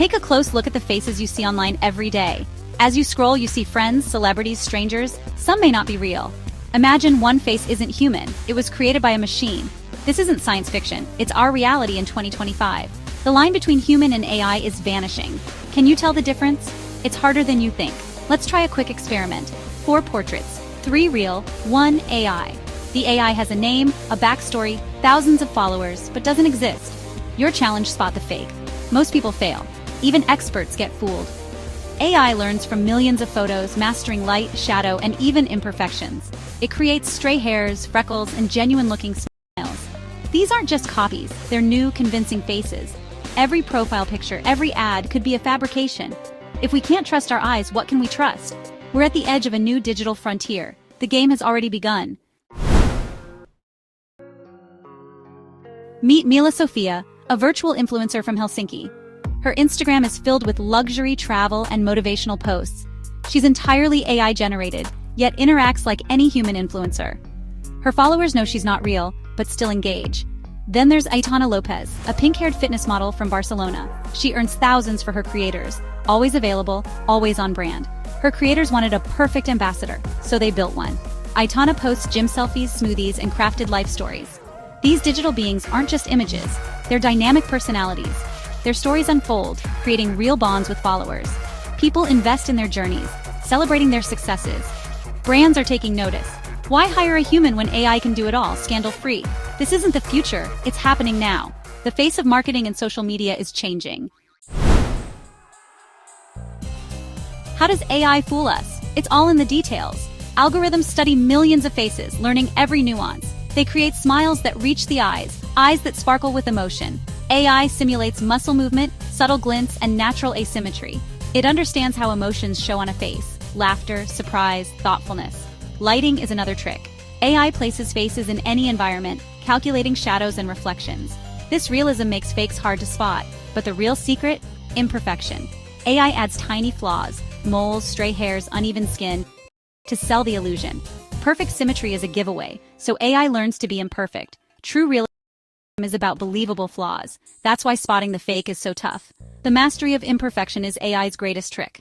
Take a close look at the faces you see online every day. As you scroll, you see friends, celebrities, strangers. Some may not be real. Imagine one face isn't human. It was created by a machine. This isn't science fiction. It's our reality in 2025. The line between human and AI is vanishing. Can you tell the difference? It's harder than you think. Let's try a quick experiment. 4 portraits, 3 real, 1 AI. The AI has a name, a backstory, thousands of followers, but doesn't exist. Your challenge: spot the fake. Most people fail. Even experts get fooled. AI learns from millions of photos, mastering light, shadow, and even imperfections. It creates stray hairs, freckles, and genuine-looking smiles. These aren't just copies, they're new, convincing faces. Every profile picture, every ad could be a fabrication. If we can't trust our eyes, what can we trust? We're at the edge of a new digital frontier. The game has already begun. Meet Mila Sofia, a virtual influencer from Helsinki. Her Instagram is filled with luxury, travel, and motivational posts. She's entirely AI-generated, yet interacts like any human influencer. Her followers know she's not real, but still engage. Then there's Aitana Lopez, a pink-haired fitness model from Barcelona. She earns thousands for her creators, always available, always on brand. Her creators wanted a perfect ambassador, so they built one. Aitana posts gym selfies, smoothies, and crafted life stories. These digital beings aren't just images, they're dynamic personalities. Their stories unfold, creating real bonds with followers. People invest in their journeys, celebrating their successes. Brands are taking notice. Why hire a human when AI can do it all, scandal-free? This isn't the future, it's happening now. The face of marketing and social media is changing. How does AI fool us? It's all in the details. Algorithms study millions of faces, learning every nuance. They create smiles that reach the eyes that sparkle with emotion. AI simulates muscle movement, subtle glints, and natural asymmetry. It understands how emotions show on a face: laughter, surprise, thoughtfulness. Lighting is another trick. AI places faces in any environment, calculating shadows and reflections. This realism makes fakes hard to spot, but the real secret? Imperfection. AI adds tiny flaws, moles, stray hairs, uneven skin, to sell the illusion. Perfect symmetry is a giveaway, so AI learns to be imperfect. True realism is about believable flaws. That's why spotting the fake is so tough. The mastery of imperfection is AI's greatest trick.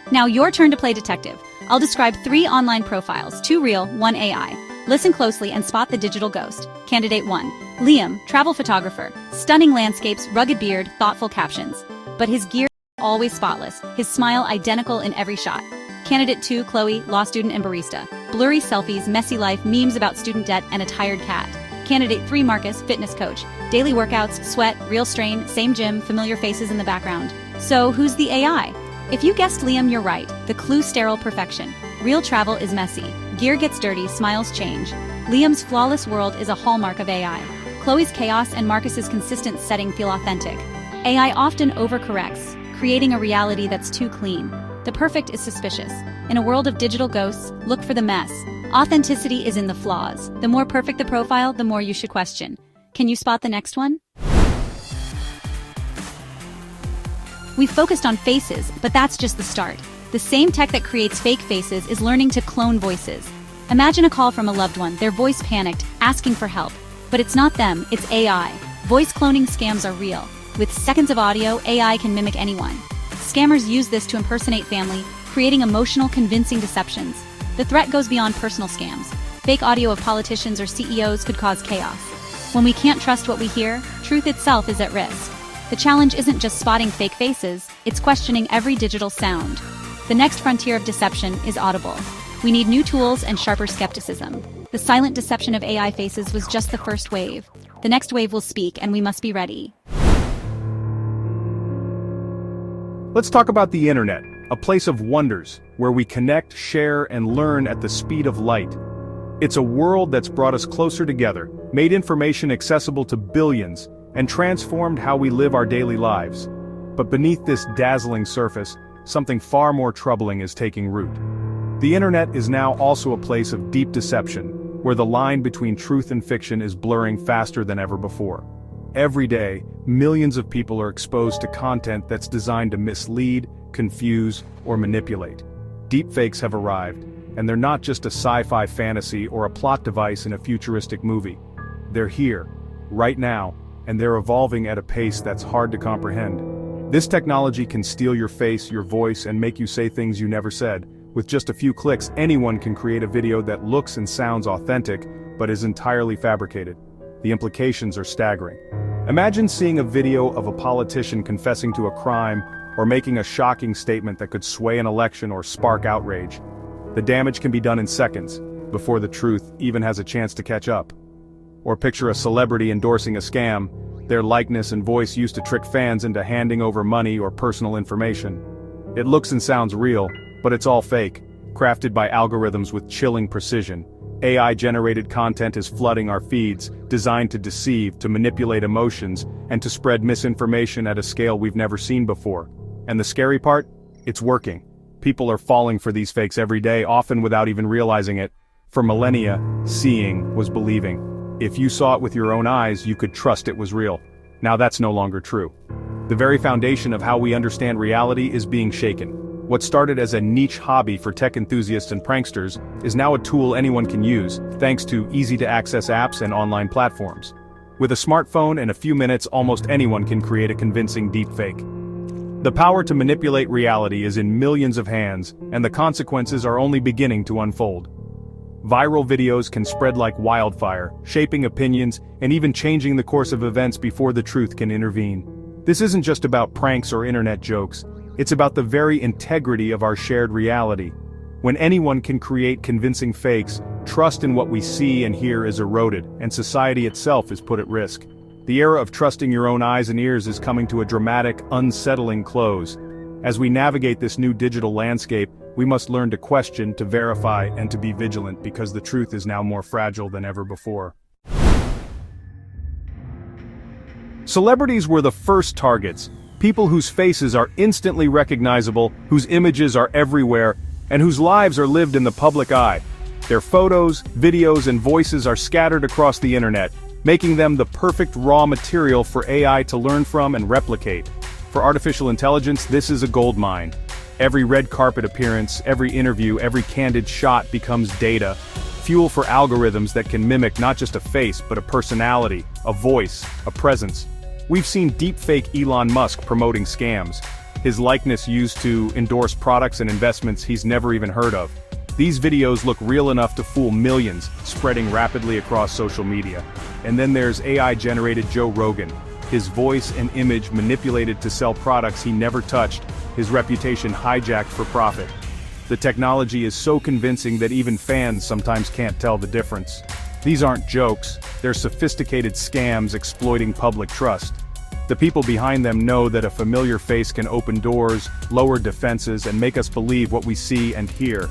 Now your turn to play detective. I'll describe 3 online profiles, 2 real, 1 AI. Listen closely and spot the digital ghost. Candidate 1, Liam, travel photographer. Stunning landscapes, rugged beard, thoughtful captions. But his gear always spotless, his smile identical in every shot. Candidate 2, Chloe, law student and barista. Blurry selfies, messy life, memes about student debt, and a tired cat. Candidate 3, Marcus, fitness coach. Daily workouts, sweat, real strain, same gym, familiar faces in the background. So, who's the AI? If you guessed Liam, you're right. The clue: sterile perfection. Real travel is messy. Gear gets dirty, smiles change. Liam's flawless world is a hallmark of AI. Chloe's chaos and Marcus's consistent setting feel authentic. AI often overcorrects, creating a reality that's too clean. The perfect is suspicious. In a world of digital ghosts, look for the mess. Authenticity is in the flaws. The more perfect the profile, the more you should question. Can you spot the next one? We focused on faces, but that's just the start. The same tech that creates fake faces is learning to clone voices. Imagine a call from a loved one, their voice panicked, asking for help. But it's not them, it's AI. Voice cloning scams are real. With seconds of audio, AI can mimic anyone. Scammers use this to impersonate family, creating emotional, convincing deceptions. The threat goes beyond personal scams. Fake audio of politicians or CEOs could cause chaos. When we can't trust what we hear, truth itself is at risk. The challenge isn't just spotting fake faces, it's questioning every digital sound. The next frontier of deception is audible. We need new tools and sharper skepticism. The silent deception of AI faces was just the first wave. The next wave will speak, and we must be ready. Let's talk about the internet, a place of wonders, where we connect, share, and learn at the speed of light. It's a world that's brought us closer together, made information accessible to billions, and transformed how we live our daily lives. But beneath this dazzling surface, something far more troubling is taking root. The internet is now also a place of deep deception, where the line between truth and fiction is blurring faster than ever before. Every day, millions of people are exposed to content that's designed to mislead, confuse, or manipulate. Deepfakes have arrived, and they're not just a sci-fi fantasy or a plot device in a futuristic movie. They're here, right now, and they're evolving at a pace that's hard to comprehend. This technology can steal your face, your voice, and make you say things you never said. With just a few clicks, anyone can create a video that looks and sounds authentic, but is entirely fabricated. The implications are staggering. Imagine seeing a video of a politician confessing to a crime, or making a shocking statement that could sway an election or spark outrage. The damage can be done in seconds, before the truth even has a chance to catch up. Or picture a celebrity endorsing a scam, their likeness and voice used to trick fans into handing over money or personal information. It looks and sounds real, but it's all fake, crafted by algorithms with chilling precision. AI-generated content is flooding our feeds, designed to deceive, to manipulate emotions, and to spread misinformation at a scale we've never seen before. And the scary part? It's working. People are falling for these fakes every day, often without even realizing it. For millennia, seeing was believing. If you saw it with your own eyes, you could trust it was real. Now that's no longer true. The very foundation of how we understand reality is being shaken. What started as a niche hobby for tech enthusiasts and pranksters is now a tool anyone can use, thanks to easy-to-access apps and online platforms. With a smartphone and a few minutes, almost anyone can create a convincing deepfake. The power to manipulate reality is in millions of hands, and the consequences are only beginning to unfold. Viral videos can spread like wildfire, shaping opinions and even changing the course of events before the truth can intervene. This isn't just about pranks or internet jokes, it's about the very integrity of our shared reality. When anyone can create convincing fakes, trust in what we see and hear is eroded, and society itself is put at risk. The era of trusting your own eyes and ears is coming to a dramatic, unsettling close. As we navigate this new digital landscape, we must learn to question, to verify, and to be vigilant because the truth is now more fragile than ever before. Celebrities were the first targets, people whose faces are instantly recognizable, whose images are everywhere, and whose lives are lived in the public eye. Their photos, videos, and voices are scattered across the internet, making them the perfect raw material for AI to learn from and replicate. For artificial intelligence, this is a goldmine. Every red carpet appearance, every interview, every candid shot becomes data, fuel for algorithms that can mimic not just a face but a personality, a voice, a presence. We've seen deepfake Elon Musk promoting scams, his likeness used to endorse products and investments he's never even heard of. These videos look real enough to fool millions, spreading rapidly across social media. And then there's AI-generated Joe Rogan, his voice and image manipulated to sell products he never touched, his reputation hijacked for profit. The technology is so convincing that even fans sometimes can't tell the difference. These aren't jokes, they're sophisticated scams exploiting public trust. The people behind them know that a familiar face can open doors, lower defenses, and make us believe what we see and hear.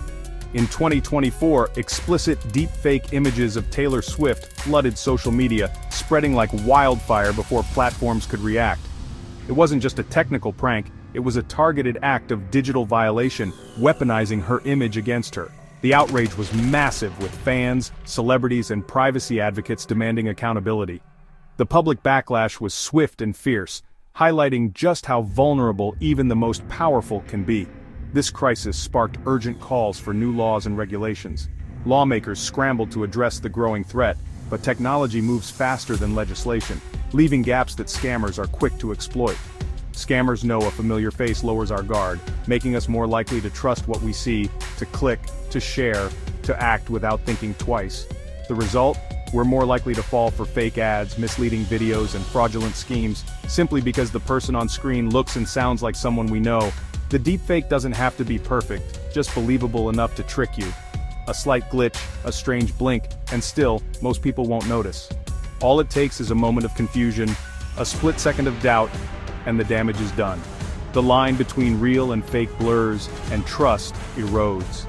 In 2024, explicit deepfake images of Taylor Swift flooded social media, spreading like wildfire before platforms could react. It wasn't just a technical prank, it was a targeted act of digital violation, weaponizing her image against her. The outrage was massive, with fans, celebrities, and privacy advocates demanding accountability. The public backlash was swift and fierce, highlighting just how vulnerable even the most powerful can be. This crisis sparked urgent calls for new laws and regulations. Lawmakers scrambled to address the growing threat, but technology moves faster than legislation, leaving gaps that scammers are quick to exploit. Scammers know a familiar face lowers our guard, making us more likely to trust what we see, to click, to share, to act without thinking twice. The result? We're more likely to fall for fake ads, misleading videos, and fraudulent schemes, simply because the person on screen looks and sounds like someone we know. The deepfake doesn't have to be perfect, just believable enough to trick you. A slight glitch, a strange blink, and still, most people won't notice. All it takes is a moment of confusion, a split second of doubt, and the damage is done. The line between real and fake blurs, and trust erodes.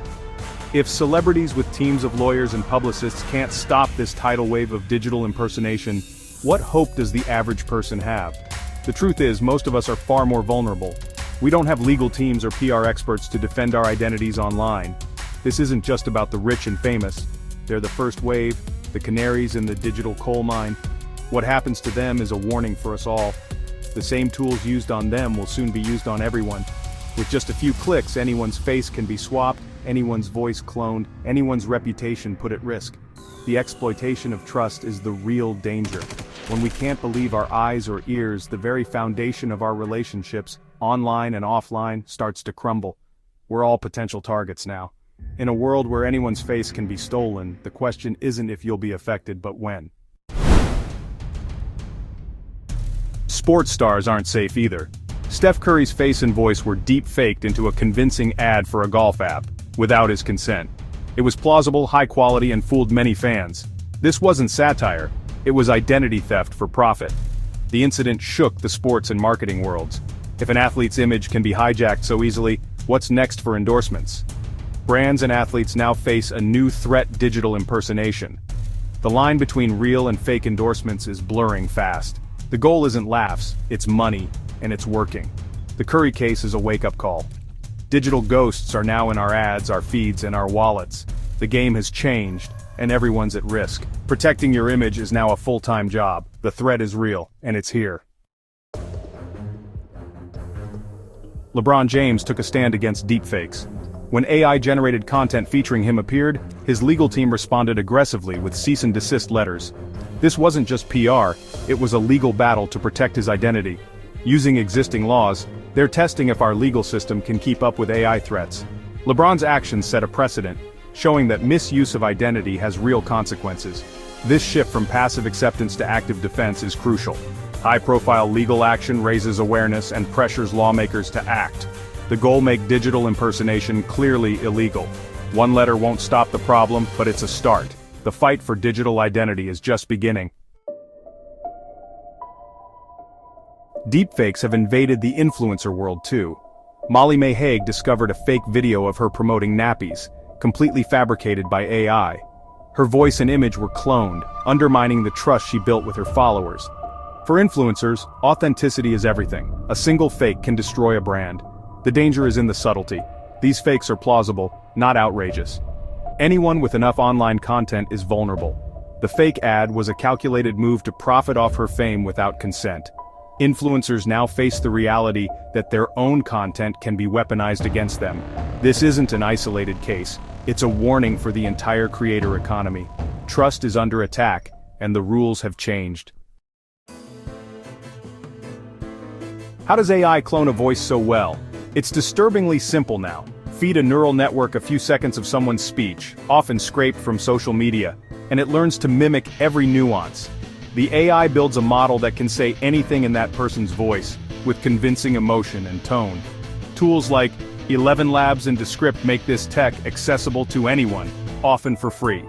If celebrities with teams of lawyers and publicists can't stop this tidal wave of digital impersonation, what hope does the average person have? The truth is, most of us are far more vulnerable. We don't have legal teams or PR experts to defend our identities online. This isn't just about the rich and famous. They're the first wave, the canaries in the digital coal mine. What happens to them is a warning for us all. The same tools used on them will soon be used on everyone. With just a few clicks, anyone's face can be swapped, anyone's voice cloned, anyone's reputation put at risk. The exploitation of trust is the real danger. When we can't believe our eyes or ears, the very foundation of our relationships, online and offline, starts to crumble. We're all potential targets now. In a world where anyone's face can be stolen, the question isn't if you'll be affected, but when. Sports stars aren't safe either. Steph Curry's face and voice were deep-faked into a convincing ad for a golf app, without his consent. It was plausible, high quality, and fooled many fans. This wasn't satire, it was identity theft for profit. The incident shook the sports and marketing worlds. If an athlete's image can be hijacked so easily, what's next for endorsements? Brands and athletes now face a new threat: digital impersonation. The line between real and fake endorsements is blurring fast. The goal isn't laughs, it's money, and it's working. The Curry case is a wake-up call. Digital ghosts are now in our ads, our feeds, and our wallets. The game has changed, and everyone's at risk. Protecting your image is now a full-time job. The threat is real, and it's here. LeBron James took a stand against deepfakes. When AI-generated content featuring him appeared, his legal team responded aggressively with cease and desist letters. This wasn't just PR, it was a legal battle to protect his identity. Using existing laws, they're testing if our legal system can keep up with AI threats. LeBron's actions set a precedent, showing that misuse of identity has real consequences. This shift from passive acceptance to active defense is crucial. High-profile legal action raises awareness and pressures lawmakers to act. The goal: make digital impersonation clearly illegal. One letter won't stop the problem, but it's a start. The fight for digital identity is just beginning. Deepfakes have invaded the influencer world too. Molly May Hague discovered a fake video of her promoting nappies, completely fabricated by AI. Her voice and image were cloned, undermining the trust she built with her followers. For influencers, authenticity is everything. A single fake can destroy a brand. The danger is in the subtlety. These fakes are plausible, not outrageous. Anyone with enough online content is vulnerable. The fake ad was a calculated move to profit off her fame without consent. Influencers now face the reality that their own content can be weaponized against them. This isn't an isolated case, it's a warning for the entire creator economy. Trust is under attack, and the rules have changed. How does AI clone a voice so well? It's disturbingly simple now. Feed a neural network a few seconds of someone's speech, often scraped from social media, and it learns to mimic every nuance. The AI builds a model that can say anything in that person's voice, with convincing emotion and tone. Tools like 11 Labs and Descript make this tech accessible to anyone, often for free.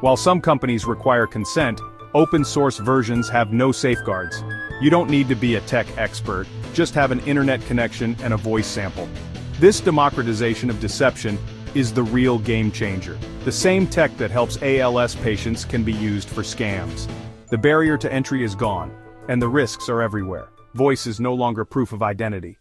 While some companies require consent, open-source versions have no safeguards. You don't need to be a tech expert, just have an internet connection and a voice sample. This democratization of deception is the real game changer. The same tech that helps ALS patients can be used for scams. The barrier to entry is gone, and the risks are everywhere. Voice is no longer proof of identity.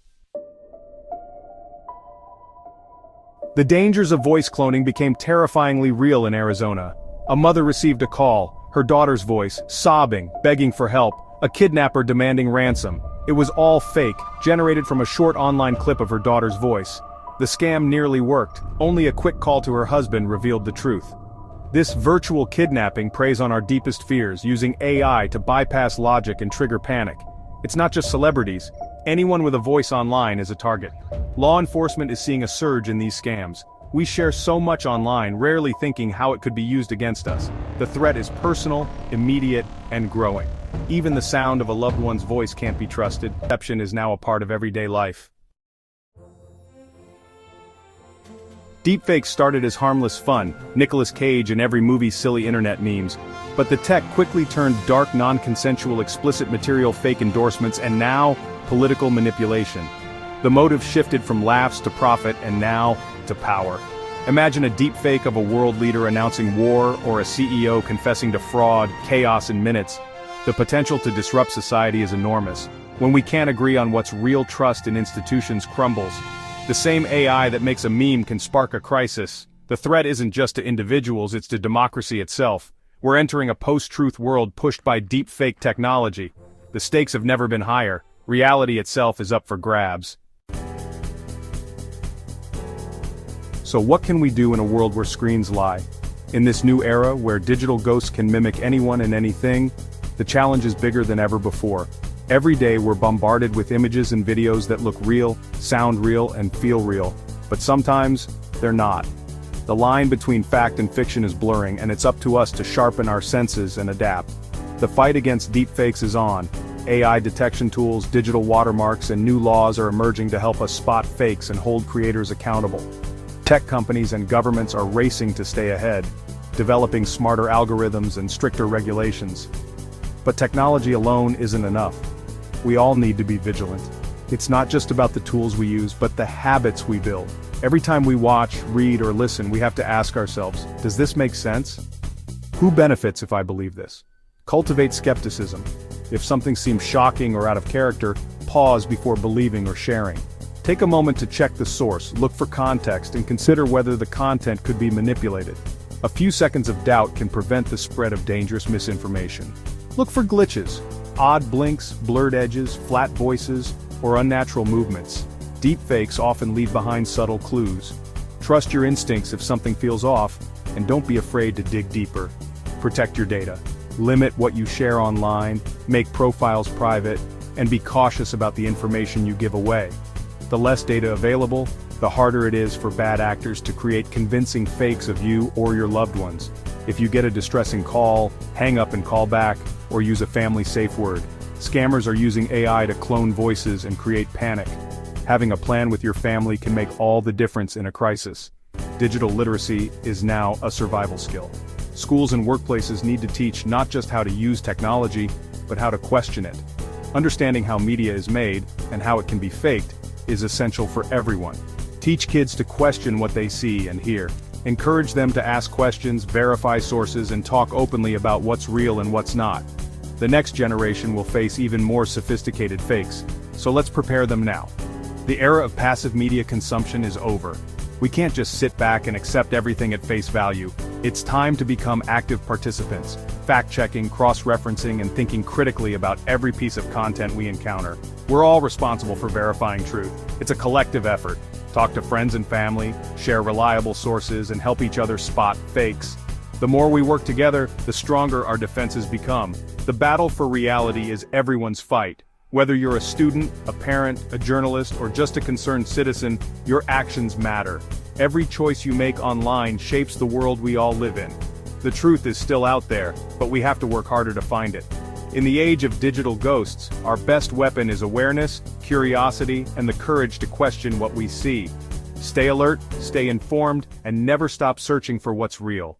The dangers of voice cloning became terrifyingly real in Arizona. A mother received a call, her daughter's voice, sobbing, begging for help, a kidnapper demanding ransom. It was all fake, generated from a short online clip of her daughter's voice. The scam nearly worked, only a quick call to her husband revealed the truth. This virtual kidnapping preys on our deepest fears, using AI to bypass logic and trigger panic. It's not just celebrities. Anyone with a voice online is a target. Law enforcement is seeing a surge in these scams. We share so much online, rarely thinking how it could be used against us. The threat is personal, immediate, and growing. Even the sound of a loved one's voice can't be trusted. Deception is now a part of everyday life. Deepfakes started as harmless fun, Nicolas Cage and every movie's silly internet memes. But the tech quickly turned dark, non-consensual, explicit material, fake endorsements, and now, political manipulation. The motive shifted from laughs to profit, and now, to power. Imagine a deepfake of a world leader announcing war, or a CEO confessing to fraud, chaos in minutes. The potential to disrupt society is enormous. When we can't agree on what's real, trust in institutions crumbles. The same AI that makes a meme can spark a crisis. The threat isn't just to individuals, it's to democracy itself. We're entering a post-truth world pushed by deepfake technology. The stakes have never been higher. Reality itself is up for grabs. So what can we do in a world where screens lie? In this new era where digital ghosts can mimic anyone and anything, The challenge is bigger than ever before. Every day we're bombarded with images and videos that look real, sound real, and feel real. But sometimes, they're not. The line between fact and fiction is blurring, and it's up to us to sharpen our senses and adapt. The fight against deepfakes is on. AI detection tools, digital watermarks, and new laws are emerging to help us spot fakes and hold creators accountable. Tech companies and governments are racing to stay ahead, developing smarter algorithms and stricter regulations. But technology alone isn't enough. We all need to be vigilant. It's not just about the tools we use, but the habits we build. Every time we watch, read, or listen, we have to ask ourselves, does this make sense? Who benefits if I believe this? Cultivate skepticism. If something seems shocking or out of character, pause before believing or sharing. Take a moment to check the source, look for context, and consider whether the content could be manipulated. A few seconds of doubt can prevent the spread of dangerous misinformation. Look for glitches, odd blinks, blurred edges, flat voices, or unnatural movements. Deepfakes often leave behind subtle clues. Trust your instincts if something feels off, and don't be afraid to dig deeper. Protect your data. Limit what you share online, make profiles private, and be cautious about the information you give away. The less data available, the harder it is for bad actors to create convincing fakes of you or your loved ones. If you get a distressing call, hang up and call back, or use a family safe word. Scammers are using AI to clone voices and create panic. Having a plan with your family can make all the difference in a crisis. Digital literacy is now a survival skill. Schools and workplaces need to teach not just how to use technology, but how to question it. Understanding how media is made, and how it can be faked, is essential for everyone. Teach kids to question what they see and hear. Encourage them to ask questions, verify sources, and talk openly about what's real and what's not. The next generation will face even more sophisticated fakes, so let's prepare them now. The era of passive media consumption is over. We can't just sit back and accept everything at face value. It's time to become active participants, fact-checking, cross-referencing, and thinking critically about every piece of content we encounter. We're all responsible for verifying truth. It's a collective effort. Talk to friends and family, share reliable sources, and help each other spot fakes. The more we work together, the stronger our defenses become. The battle for reality is everyone's fight. Whether you're a student, a parent, a journalist, or just a concerned citizen, your actions matter. Every choice you make online shapes the world we all live in. The truth is still out there, but we have to work harder to find it. In the age of digital ghosts, our best weapon is awareness, curiosity, and the courage to question what we see. Stay alert, stay informed, and never stop searching for what's real.